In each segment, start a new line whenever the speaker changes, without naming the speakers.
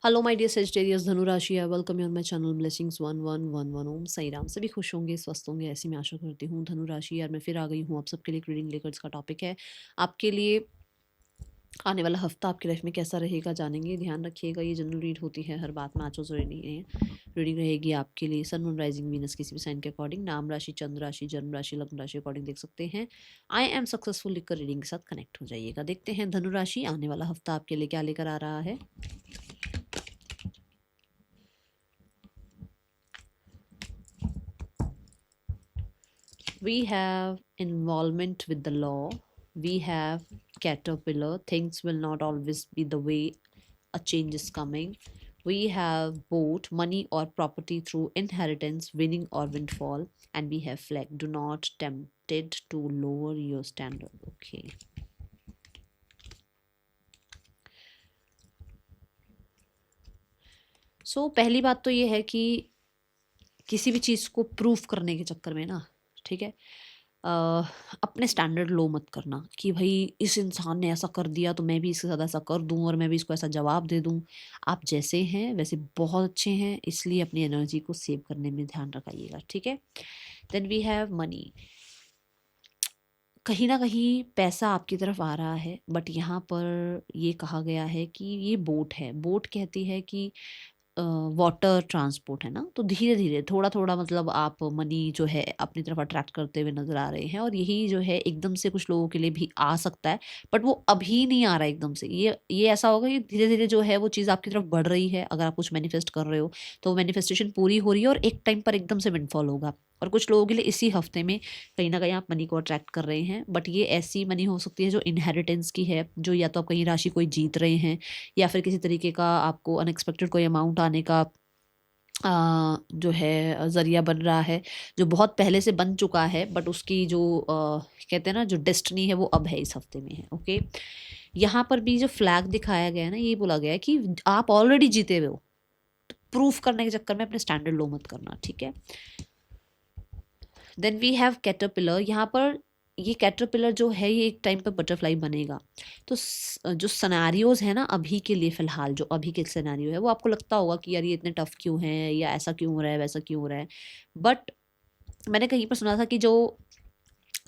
Hello my dear Sagittarius धनु राशि, I welcome you on my channel blessings 1111 ओम साई राम। सभी खुश होंगे, स्वस्थ होंगे, ऐसी मैं आशा करती हूँ। धनु राशि यार, मैं फिर आ गई हूँ आप सबके लिए रीडिंग लेकर। इसका टॉपिक है आपके लिए आने वाला हफ्ता आपकी लाइफ में कैसा रहेगा, जानेंगे। ध्यान रखिएगा, ये जनरल रीड होती है, हर बात में आचो जरूरी नहीं है। रीडिंग रहेगी आपके लिए सन मून राइजिंग वीनस किसी भी साइन के अकॉर्डिंग, नाम राशि, चंद्र राशि, जन्म राशि, लग्न राशि अकॉर्डिंग देख सकते हैं। आई एम सक्सेसफुल लिखकर रीडिंग के साथ कनेक्ट हो जाइएगा। देखते हैं धनु राशि आने वाला हफ्ता आपके लिए क्या लेकर आ रहा है। We have involvement with the law. We have caterpillar. Things will not always be the way a change is coming. We have boat, money or property through inheritance, winning or windfall. And we have flag. Do not tempted to lower your standard. Okay. So पहली बात तो ये है कि किसी भी चीज़ को proof करने के चक्कर में ना, ठीक है, अपने स्टैंडर्ड लो मत करना कि भाई इस इंसान ने ऐसा कर दिया तो मैं भी इसके साथ ऐसा कर दूं और मैं भी इसको ऐसा जवाब दे दूं। आप जैसे हैं वैसे बहुत अच्छे हैं, इसलिए अपनी एनर्जी को सेव करने में ध्यान रखाइएगा, ठीक है। Then we have money. कहीं ना कहीं पैसा आपकी तरफ आ रहा है, बट यहाँ पर ये कहा गया है कि ये बोट है। बोट कहती है कि वाटर ट्रांसपोर्ट है ना, तो धीरे धीरे थोड़ा थोड़ा मतलब आप मनी जो है अपनी तरफ अट्रैक्ट करते हुए नजर आ रहे हैं। और यही जो है एकदम से कुछ लोगों के लिए भी आ सकता है, बट वो अभी नहीं आ रहा है एकदम से। ये ऐसा होगा कि धीरे धीरे जो है वो चीज़ आपकी तरफ बढ़ रही है। अगर आप कुछ मैनिफेस्ट कर रहे हो तो मैनिफेस्टेशन पूरी हो रही है और एक टाइम पर एकदम से विंडफॉल होगा। और कुछ लोगों के लिए इसी हफ्ते में कहीं ना कहीं आप मनी को अट्रैक्ट कर रहे हैं, बट ये ऐसी मनी हो सकती है जो इनहेरिटेंस की है, जो या तो आप कहीं राशि कोई जीत रहे हैं या फिर किसी तरीके का आपको अनएक्सपेक्टेड कोई अमाउंट आने का जो है ज़रिया बन रहा है, जो बहुत पहले से बन चुका है, बट उसकी जो कहते हैं ना जो डेस्टिनी है वो अब है, इस हफ्ते में है। ओके, यहाँ पर भी जो फ्लैग दिखाया गया है ना, ये बोला गया है कि आप ऑलरेडी जीते हुए हो, तो प्रूफ करने के चक्कर में अपने स्टैंडर्ड लो मत करना, ठीक है। Then we have caterpillar. यहाँ पर ये कैटरपिलर जो है ये एक टाइम पर बटरफ्लाई बनेगा। तो जो सनारियोज है ना अभी के लिए, फिलहाल जो अभी के सिनेरियो है, वो आपको लगता होगा कि यार ये इतने टफ क्यों है, या ऐसा क्यों हो रहा है, वैसा क्यों हो रहा है। बट मैंने कहीं पर सुना था कि जो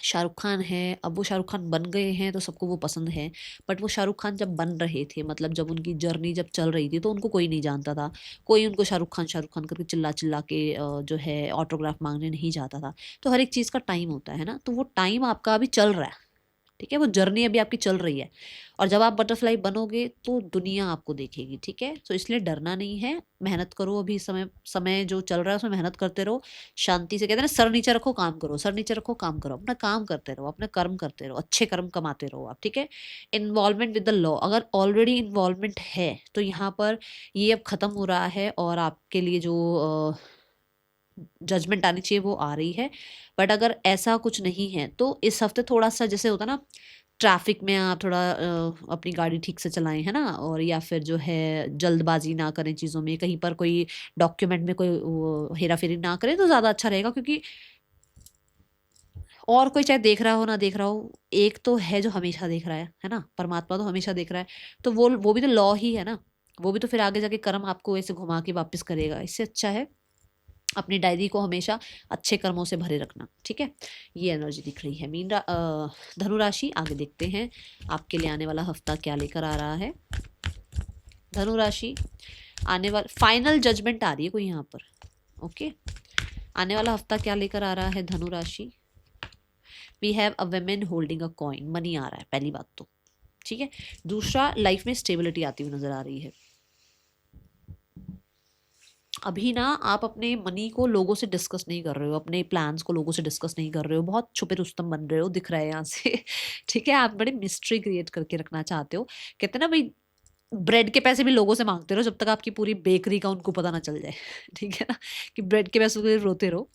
शाहरुख खान है, अब वो शाहरुख खान बन गए हैं तो सबको वो पसंद है, बट वो शाहरुख खान जब बन रहे थे, मतलब जब उनकी जर्नी जब चल रही थी, तो उनको कोई नहीं जानता था। कोई उनको शाहरुख खान करके चिल्ला चिल्ला के जो है ऑटोग्राफ मांगने नहीं जाता था। तो हर एक चीज़ का टाइम होता है ना, तो वो टाइम आपका अभी चल रहा है, ठीक है। वो जर्नी अभी आपकी चल रही है, और जब आप बटरफ्लाई बनोगे तो दुनिया आपको देखेगी, ठीक है। तो इसलिए डरना नहीं है, मेहनत करो। अभी समय समय जो चल रहा है उसमें मेहनत करते रहो, शांति से। कहते हैं ना, सर नीचे रखो काम करो, सर नीचे रखो काम करो, अपना काम करते रहो, अपने कर्म करते रहो, अच्छे कर्म कमाते रहो आप, ठीक है। इन्वॉल्वमेंट विद द लॉ, अगर ऑलरेडी इन्वॉल्वमेंट है तो यहाँ पर ये अब खत्म हो रहा है, और आपके लिए जो जजमेंट आनी चाहिए वो आ रही है। बट अगर ऐसा कुछ नहीं है तो इस हफ्ते थोड़ा सा जैसे होता ना, ट्रैफिक में आप थोड़ा अपनी गाड़ी ठीक से चलाएं, है ना, और या फिर जो है जल्दबाजी ना करें चीज़ों में, कहीं पर कोई डॉक्यूमेंट में कोई हेरा फेरी ना करें तो ज़्यादा अच्छा रहेगा। क्योंकि और कोई चाहे देख रहा हो ना देख रहा हो, एक तो है जो हमेशा देख रहा है ना, परमात्मा तो हमेशा देख रहा है। तो वो भी तो लॉ ही है ना, वो भी तो फिर आगे जाके कर्म आपको ऐसे घुमा के वापस करेगा। इससे अच्छा है अपनी डायरी को हमेशा अच्छे कर्मों से भरे रखना, ठीक है। ये एनर्जी दिख रही है धनु राशि। आगे देखते हैं आपके लिए आने वाला हफ्ता क्या लेकर आ रहा है। धनु राशि आने वाला फाइनल जजमेंट आ रही है कोई यहाँ पर। ओके, आने वाला हफ्ता क्या लेकर आ रहा है धनु राशि। We have a women holding a coin. Money आ रहा है, पहली बात तो, ठीक है। दूसरा, लाइफ में स्टेबिलिटी आती हुई नजर आ रही है। अभी ना आप अपने मनी को लोगों से डिस्कस नहीं कर रहे हो, अपने प्लान्स को लोगों से डिस्कस नहीं कर रहे हो, बहुत छुपे रुस्तम बन रहे हो, दिख रहा है यहाँ से ठीक है। आप बड़े मिस्ट्री क्रिएट करके रखना चाहते हो। कहते हैं ना भाई, ब्रेड के पैसे भी लोगों से मांगते रहो जब तक आपकी पूरी बेकरी का उनको पता ना चल जाए ठीक है ना, कि ब्रेड के पैसों के लिए रोते रहो,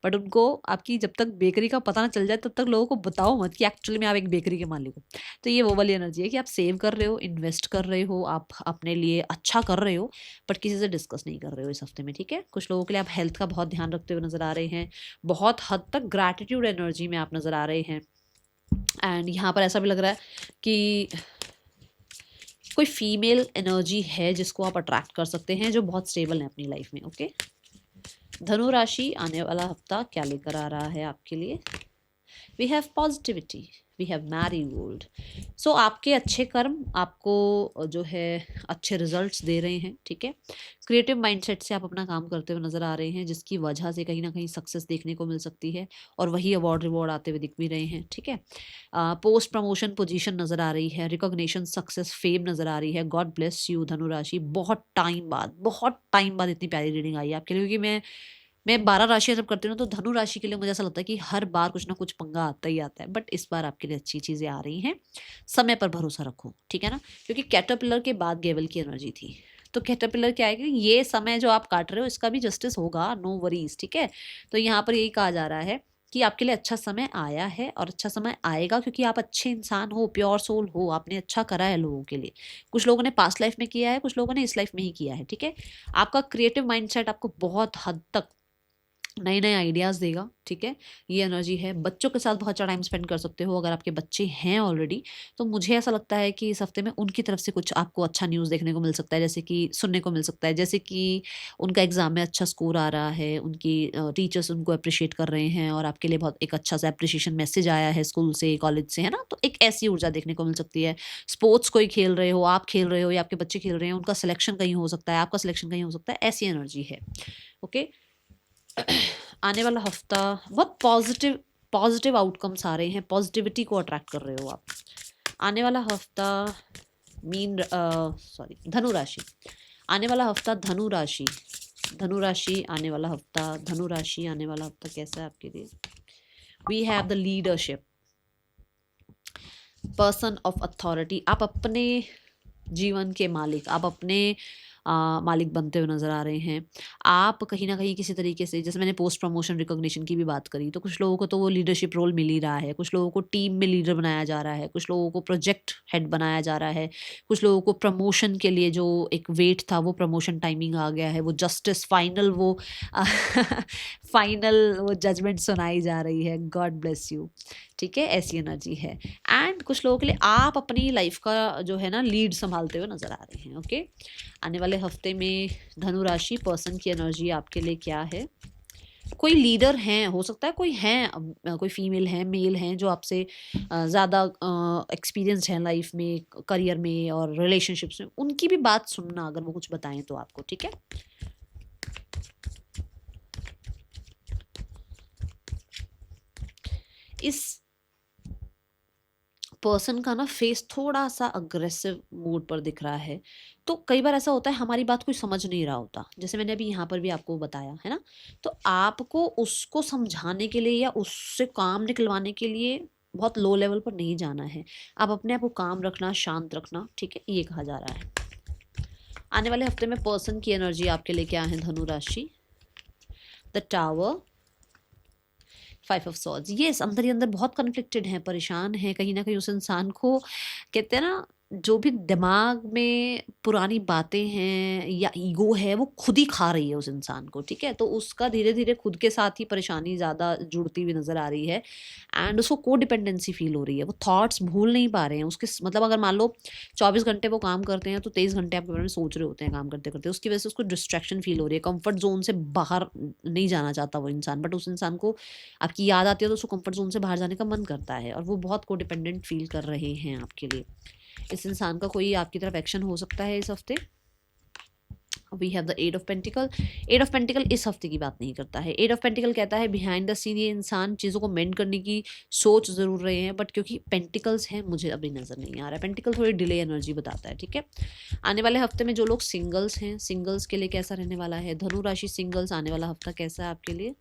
बट उनको आपकी जब तक बेकरी का पता ना चल जाए तब तक लोगों को बताओ मत कि एक्चुअली में आप एक बेकरी के मालिक हो। तो ये वो वाली एनर्जी है कि आप सेव कर रहे हो, इन्वेस्ट कर रहे हो, आप अपने लिए अच्छा कर रहे हो, बट किसी से डिस्कस नहीं कर रहे हो इस हफ्ते में, ठीक है। कुछ लोगों के लिए आप हेल्थ का बहुत ध्यान रखते हुए नजर आ रहे हैं, बहुत हद तक ग्रैटिट्यूड एनर्जी में आप नजर आ रहे हैं। एंड यहाँ पर ऐसा भी लग रहा है कि कोई फीमेल एनर्जी है जिसको आप अट्रैक्ट कर सकते हैं जो बहुत स्टेबल है अपनी लाइफ में। ओके, धनु राशि आने वाला हफ्ता क्या लेकर आ रहा है आपके लिए? We have positivity, we have marigold. So आपके अच्छे कर्म आपको जो है अच्छे रिजल्ट्स दे रहे हैं, ठीक है। क्रिएटिव माइंडसेट से आप अपना काम करते हुए नजर आ रहे हैं, जिसकी वजह से कहीं ना कहीं सक्सेस देखने को मिल सकती है, और वही अवार्ड रिवॉर्ड आते हुए दिख भी रहे हैं, ठीक है। पोस्ट प्रमोशन पोजीशन नजर आ रही है, रिकॉग्निशन सक्सेस फेम नजर आ रही है। गॉड ब्लेस यू धनु राशि। बहुत टाइम बाद इतनी प्यारी रीडिंग आई है आपके लिए, क्योंकि मैं 12 राशियां जब करती हूँ ना, तो धनु राशि के लिए मुझे ऐसा लगता है कि हर बार कुछ ना कुछ पंगा आता ही आता है, बट इस बार आपके लिए अच्छी चीजें आ रही हैं। समय पर भरोसा रखो, ठीक है ना, क्योंकि कैटरपिलर के बाद गेवल की एनर्जी थी। तो कैटरपिलर क्या है कि ये समय जो आप काट रहे हो इसका भी जस्टिस होगा, नो वरीज, ठीक है। तो यहाँ पर यही कहा जा रहा है कि आपके लिए अच्छा समय आया है और अच्छा समय आएगा, क्योंकि आप अच्छे इंसान हो, प्योर सोल हो, आपने अच्छा करा है लोगों के लिए। कुछ लोगों ने पास्ट लाइफ में किया है, कुछ लोगों ने इस लाइफ में ही किया है, ठीक है। आपका क्रिएटिव माइंडसेट आपको बहुत हद तक नए नए आइडियाज़ देगा, ठीक है। ये एनर्जी है। बच्चों के साथ बहुत अच्छा टाइम स्पेंड कर सकते हो, अगर आपके बच्चे हैं ऑलरेडी, तो मुझे ऐसा लगता है कि इस हफ्ते में उनकी तरफ से कुछ आपको अच्छा न्यूज़ देखने को मिल सकता है, जैसे कि सुनने को मिल सकता है, जैसे कि उनका एग्जाम में अच्छा स्कोर आ रहा है, उनकी टीचर्स उनको अप्रिशिएट कर रहे हैं, और आपके लिए बहुत एक अच्छा सा अप्रिशिएशन मैसेज आया है स्कूल से, कॉलेज से, है ना। तो एक ऐसी ऊर्जा देखने को मिल सकती है। स्पोर्ट्स कोई खेल रहे हो, आप खेल रहे हो या आपके बच्चे खेल रहे हैं, उनका सिलेक्शन कहीं हो सकता है, आपका सिलेक्शन कहीं हो सकता है, ऐसी एनर्जी है। ओके, आने वाला हफ्ता बहुत पॉजिटिव पॉजिटिव आउटकम्स आ रहे हैं, पॉजिटिविटी को अट्रैक्ट कर रहे हो आप। आने वाला हफ्ता धनु राशि। आने वाला हफ्ता धनु राशि, धनु राशि आने वाला हफ्ता, धनु राशि आने वाला हफ्ता कैसा है आपके लिए? We have the leadership, person of authority. आप अपने जीवन के मालिक, आप अपने मालिक बनते हुए नजर आ रहे हैं। आप कहीं ना कहीं किसी तरीके से, जैसे मैंने पोस्ट प्रमोशन रिकॉग्निशन की भी बात करी, तो कुछ लोगों को तो वो लीडरशिप रोल मिल ही रहा है, कुछ लोगों को टीम में लीडर बनाया जा रहा है, कुछ लोगों को प्रोजेक्ट हेड बनाया जा रहा है, कुछ लोगों को प्रमोशन के लिए जो एक वेट था वो प्रमोशन टाइमिंग आ गया है, वो जस्टिस फाइनल वो फाइनल वो जजमेंट सुनाई जा रही है। गॉड ब्लेस यू, ठीक है, ऐसी एनर्जी है। एंड कुछ लोगों के लिए आप अपनी लाइफ का जो है ना लीड संभालते हुए नजर आ रहे हैं। ओके, आने वाले हफ्ते में धनु राशि पर्सन की एनर्जी आपके लिए क्या है? कोई लीडर हैं, हो सकता है कोई हैं, कोई फीमेल है, मेल हैं, जो आपसे ज़्यादा एक्सपीरियंस है लाइफ में, करियर में और रिलेशनशिप्स में, उनकी भी बात सुनना अगर वो कुछ बताएं तो आपको, ठीक है। इस पर्सन का ना फेस थोड़ा सा अग्रेसिव मूड पर दिख रहा है, तो कई बार ऐसा होता है हमारी बात कोई समझ नहीं रहा होता, जैसे मैंने अभी यहाँ पर भी आपको बताया है ना। तो आपको उसको समझाने के लिए या उससे काम निकलवाने के लिए बहुत लो लेवल पर नहीं जाना है, आप अपने आप को काम रखना, शांत रखना, ठीक है, ये कहा जा रहा है। आने वाले हफ्ते में पर्सन की एनर्जी आपके लिए क्या है धनु राशि? The tower, 5 of swords. Yes, अंदर ही अंदर बहुत कन्फ्लिक्टेड है, परेशान है कहीं ना कहीं। उस इंसान को कहते हैं ना, जो भी दिमाग में पुरानी बातें हैं या ईगो है, वो खुद ही खा रही है उस इंसान को, ठीक है। तो उसका धीरे धीरे खुद के साथ ही परेशानी ज़्यादा जुड़ती हुई नज़र आ रही है, एंड उसको को डिपेंडेंसी फील हो रही है। वो थॉट्स भूल नहीं पा रहे हैं उसके, मतलब अगर मान लो 24 घंटे वो काम करते हैं, तो 23 घंटे आपके बारे में सोच रहे होते हैं काम करते करते, उसकी वजह से उसको डिस्ट्रैक्शन फील हो रही है। कंफर्ट जोन से बाहर नहीं जाना चाहता वो इंसान, बट उस इंसान को आपकी याद आती है तो उसको कंफर्ट जोन से बाहर जाने का मन करता है, और वो बहुत को डिपेंडेंट फील कर रहे हैं आपके लिए। इस इंसान का कोई आपकी तरफ एक्शन हो सकता है इस हफ्ते। We have the 8 of pentacle. 8 of pentacle इस हफ्ते की बात नहीं करता है। 8 ऑफ पेंटिकल कहता है बिहाइंड द सीन ये इंसान चीज़ों को मेंड करने की सोच ज़रूर रहे हैं, बट क्योंकि पेंटिकल्स हैं मुझे अभी नज़र नहीं आ रहा है। पेंटिकल थोड़ी डिले एनर्जी बताता है, ठीक है। आने वाले हफ्ते में जो लोग सिंगल्स हैं, सिंगल्स के लिए कैसा रहने वाला है? धनु राशि सिंगल्स, आने वाला हफ्ता कैसा है आपके लिए?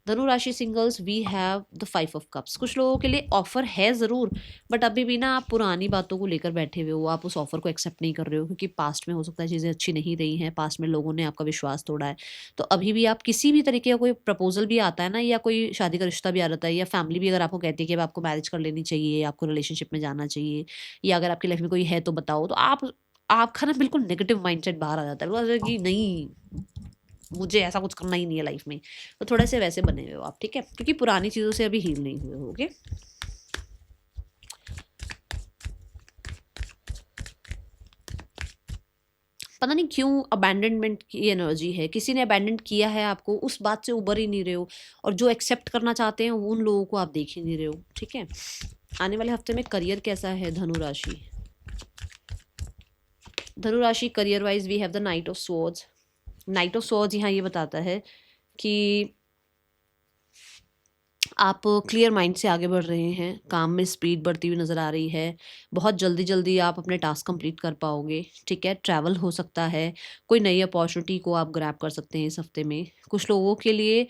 धनु राशि singles, we have the 5 of cups. कुछ लोगों के लिए ऑफर है ज़रूर, बट अभी भी ना आप पुरानी बातों को लेकर बैठे हुए हो, आप उस ऑफर को एक्सेप्ट नहीं कर रहे हो, क्योंकि पास्ट में हो सकता है चीज़ें अच्छी नहीं रही हैं, पास्ट में लोगों ने आपका विश्वास तोड़ा है। तो अभी भी आप किसी भी तरीके का कोई प्रपोजल भी आता है ना, या कोई शादी का रिश्ता भी आ जाता है, या फैमिली भी अगर आपको कहती है कि अब आपको मैरिज कर लेनी चाहिए, आपको रिलेशनशिप में जाना चाहिए, या अगर आपकी लाइफ में कोई है तो बताओ, तो आपका ना बिल्कुल नेगेटिव माइंडसेट बाहर आ जाता है कि नहीं, मुझे ऐसा कुछ करना ही नहीं है लाइफ में। तो थोड़े से वैसे बने हुए हो आप, ठीक है, क्योंकि पुरानी चीज़ों से अभी हील नहीं हुए होगे। पता नहीं क्यों अबैंडनमेंट की एनर्जी है, किसी ने अबैंडन किया है आपको, उस बात से उबर ही नहीं रहे हो, और जो एक्सेप्ट करना चाहते हैं वो उन लोगों को आप देख ही नहीं रहे हो, ठीक है। आने वाले हफ्ते में करियर कैसा है धनु राशि? धनु राशि career wise we have the knight of swords. Knight of swords यहाँ ये बताता है कि आप क्लियर माइंड से आगे बढ़ रहे हैं, काम में स्पीड बढ़ती हुई नज़र आ रही है, बहुत जल्दी जल्दी आप अपने टास्क कंप्लीट कर पाओगे, ठीक है। ट्रैवल हो सकता है, कोई नई अपॉर्चुनिटी को आप ग्रैब कर सकते हैं इस हफ्ते में। कुछ लोगों के लिए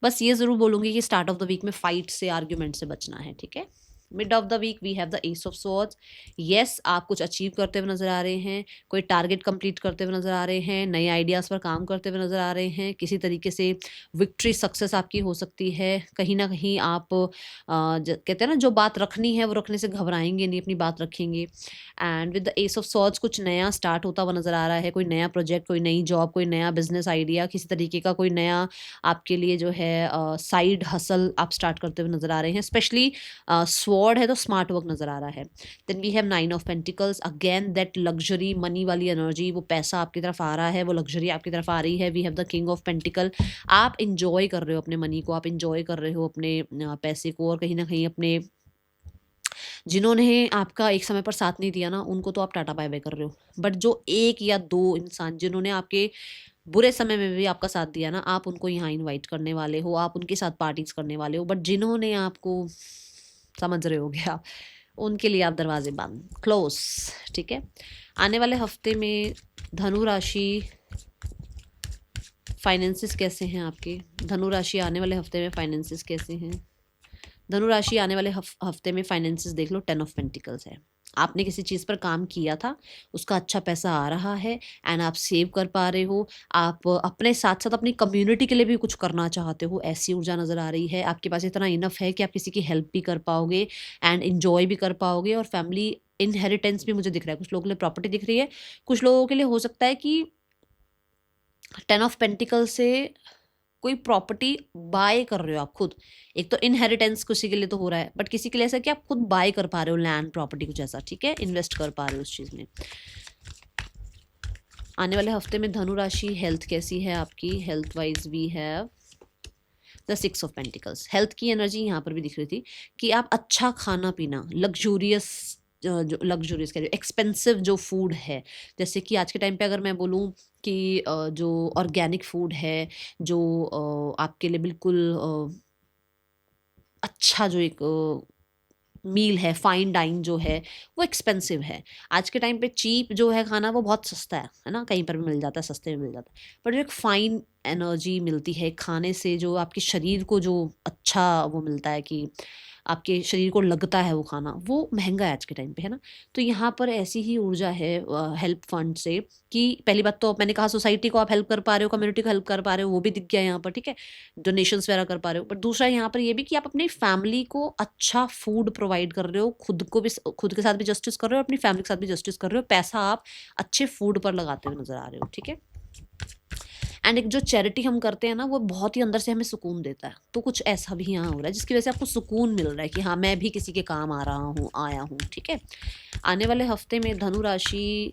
बस ये ज़रूर बोलूँगी कि स्टार्ट ऑफ द वीक में फाइट से, आर्ग्यूमेंट से बचना है, ठीक है। Mid of the week we have the ace of swords. Yes, आप कुछ अचीव करते हुए नज़र आ रहे हैं, कोई टारगेट कंप्लीट करते हुए नज़र आ रहे हैं, नए आइडियाज़ पर काम करते हुए नज़र आ रहे हैं, किसी तरीके से विक्ट्री सक्सेस आपकी हो सकती है। कहीं ना कहीं आप कहते हैं ना, जो बात रखनी है वो रखने से घबराएंगे नहीं, अपनी बात रखेंगे। And with the ace of swords कुछ नया स्टार्ट होता हुआ नज़र आ रहा है, कोई नया प्रोजेक्ट, कोई नई जॉब, कोई नया बिजनेस आइडिया, किसी तरीके का कोई नया आपके लिए जो है साइड हसल आप स्टार्ट करते हुए नज़र आ रहे हैं। स्पेशली स्वॉर्ड है तो स्मार्ट वर्क नज़र आ रहा है। Then we have nine of pentacles, again that luxury money वाली एनर्जी, वो पैसा आपकी तरफ आ रहा है, वो लग्जरी आपकी तरफ आ रही है। We have the king of pentacle, आप इंजॉय कर रहे हो अपने मनी को, आप इंजॉय कर रहे हो अपने पैसे को, और कहीं ना कहीं अपने जिन्होंने आपका एक समय पर साथ नहीं दिया ना, उनको तो आप टाटा बाय बाय कर रहे हो। बट जो एक या दो इंसान जिन्होंने आपके बुरे समय में भी आपका साथ दिया ना, आप उनको यहाँ इनवाइट करने वाले हो, आप उनके साथ पार्टीज करने वाले हो। बट जिन्होंने आपको, समझ रहे हो गया, उनके लिए आप दरवाजे बंद, क्लोज, ठीक है। आने वाले हफ्ते में धनु राशि फाइनेंसिस कैसे हैं आपके? धनु राशि आने वाले हफ्ते में फाइनेंसिस कैसे हैं? धनु राशि आने वाले हफ्ते में फाइनेंसिस देख लो, 10 ऑफ पेंटिकल्स है। आपने किसी चीज़ पर काम किया था, उसका अच्छा पैसा आ रहा है, एंड आप सेव कर पा रहे हो। आप अपने साथ साथ अपनी कम्युनिटी के लिए भी कुछ करना चाहते हो, ऐसी ऊर्जा नज़र आ रही है। आपके पास इतना इनफ है कि आप किसी की हेल्प भी कर पाओगे एंड इन्जॉय भी कर पाओगे। और फैमिली इनहेरिटेंस भी मुझे दिख रहा है, कुछ लोगों के लिए प्रॉपर्टी दिख रही है, कुछ लोगों के लिए हो सकता है कि 10 ऑफ पेंटिकल से कोई प्रॉपर्टी बाय कर रहे हो आप खुद। एक तो इनहेरिटेंस किसी के लिए तो हो रहा है, बट किसी के लिए ऐसा कि आप खुद बाय कर पा रहे हो लैंड प्रॉपर्टी कुछ ऐसा, ठीक है, इन्वेस्ट कर पा रहे हो उस चीज़ में। आने वाले हफ्ते में धनु राशि हेल्थ कैसी है आपकी? Health wise we have the 6 of pentacles. Health की एनर्जी यहाँ पर भी दिख रही थी कि आप अच्छा खाना पीना, लग्जूरियस, जो लग्जूरियस कह रहे हो, एक्सपेंसिव जो फूड है, जैसे कि आज के टाइम पे अगर मैं बोलूँ कि जो ऑर्गेनिक फूड है, जो आपके लिए बिल्कुल अच्छा, जो एक मील है, फाइन डाइन जो है, वो एक्सपेंसिव है। आज के टाइम पे चीप जो है खाना वो बहुत सस्ता है ना, कहीं पर भी मिल जाता है, सस्ते में मिल जाता है। पर जो एक फाइन एनर्जी मिलती है खाने से, जो आपके शरीर को जो अच्छा वो मिलता है कि आपके शरीर को लगता है वो खाना, वो महंगा है आज के टाइम पे, है ना। तो यहाँ पर ऐसी ही ऊर्जा है हेल्प फंड से, कि पहली बात तो मैंने कहा सोसाइटी को आप हेल्प कर पा रहे हो, कम्युनिटी को हेल्प कर पा रहे हो, वो भी दिख गया यहाँ पर, ठीक है, डोनेशंस वगैरह कर पा रहे हो। बट दूसरा यहाँ पर ये भी कि आप अपनी फैमिली को अच्छा फूड प्रोवाइड कर रहे हो, खुद को भी, खुद के साथ भी जस्टिस कर रहे हो, अपनी फैमिली के साथ भी जस्टिस कर रहे हो, पैसा आप अच्छे फूड पर लगाते हुए नजर आ रहे हो, ठीक है। एंड एक जो चैरिटी हम करते हैं ना, वो बहुत ही अंदर से हमें सुकून देता है। तो कुछ ऐसा भी यहाँ हो रहा है जिसकी वजह से आपको सुकून मिल रहा है कि हाँ, मैं भी किसी के काम आ रहा हूँ, आया हूँ, ठीक है। आने वाले हफ्ते में धनु राशि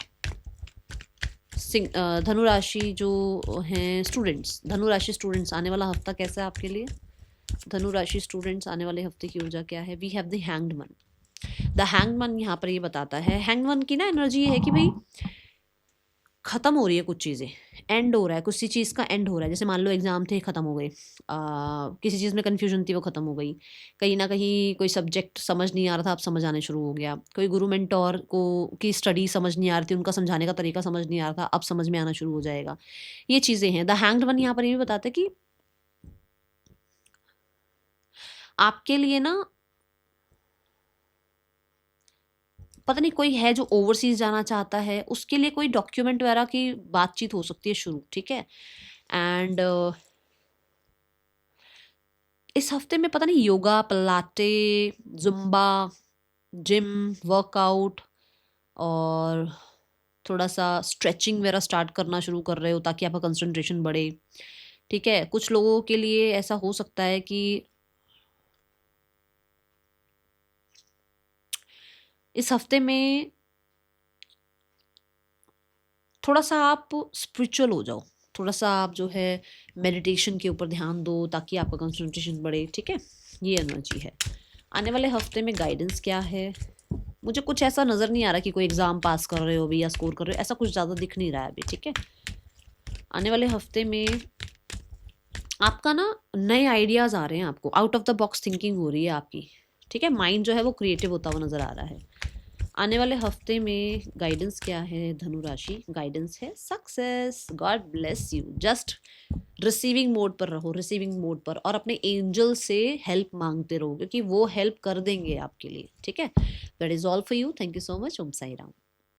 धनु राशि जो हैं स्टूडेंट्स, धनु राशि स्टूडेंट्स, आने वाला हफ्ता कैसा है आपके लिए? धनु राशि स्टूडेंट्स, आने वाले हफ्ते की ऊर्जा क्या है? वी हैव द हैंग्ड मन। द हैंग्ड मन यहाँ पर ये बताता है, हैंग्ड मन की ना एनर्जी ये है कि भाई खत्म हो रही है कुछ चीज़ें, एंड हो रहा है, किसी चीज़ का एंड हो रहा है। जैसे मान लो एग्जाम थे, खत्म हो गए, किसी चीज़ में कन्फ्यूजन थी, वो खत्म हो गई। कहीं ना कहीं कोई सब्जेक्ट समझ नहीं आ रहा था, अब समझ आने शुरू हो गया। कोई गुरु मेंटोर को की स्टडी समझ नहीं आ रही थी, उनका समझाने का तरीका समझ नहीं आ रहा था, अब समझ में आना शुरू हो जाएगा। ये चीज़ें हैं। द हैंग्ड वन यहाँ पर ये भी बताता है कि आपके लिए ना, पता नहीं कोई है जो ओवरसीज जाना चाहता है, उसके लिए कोई डॉक्यूमेंट वगैरह की बातचीत हो सकती है शुरू, ठीक है। एंड इस हफ्ते में पता नहीं yoga, Palate, Zumba, gym, workout, और थोड़ा सा स्ट्रेचिंग वगैरह स्टार्ट करना शुरू कर रहे हो ताकि आपका कंसंट्रेशन बढ़े, ठीक है। कुछ लोगों के लिए ऐसा हो सकता है कि इस हफ्ते में थोड़ा सा आप स्पिरिचुअल हो जाओ, थोड़ा सा आप जो है मेडिटेशन के ऊपर ध्यान दो ताकि आपका कंसंट्रेशन बढ़े, ठीक है। ये एनर्जी है। आने वाले हफ्ते में गाइडेंस क्या है, मुझे कुछ ऐसा नज़र नहीं आ रहा कि कोई एग्ज़ाम पास कर रहे हो अभी या स्कोर कर रहे हो, ऐसा कुछ ज़्यादा दिख नहीं रहा है अभी, ठीक है। आने वाले हफ्ते में आपका ना नए आइडियाज़ आ रहे हैं, आपको out of the box thinking हो रही है आपकी, ठीक है। माइंड जो है वो क्रिएटिव होता हुआ नज़र आ रहा है। आने वाले हफ्ते में गाइडेंस क्या है धनु राशि, गाइडेंस है success. God bless you. Just receiving mode पर रहो, रिसीविंग मोड पर, और अपने एंजल से हेल्प मांगते रहो क्योंकि वो हेल्प कर देंगे आपके लिए, ठीक है। That is all for you. Thank you so much. Om Sai Ram.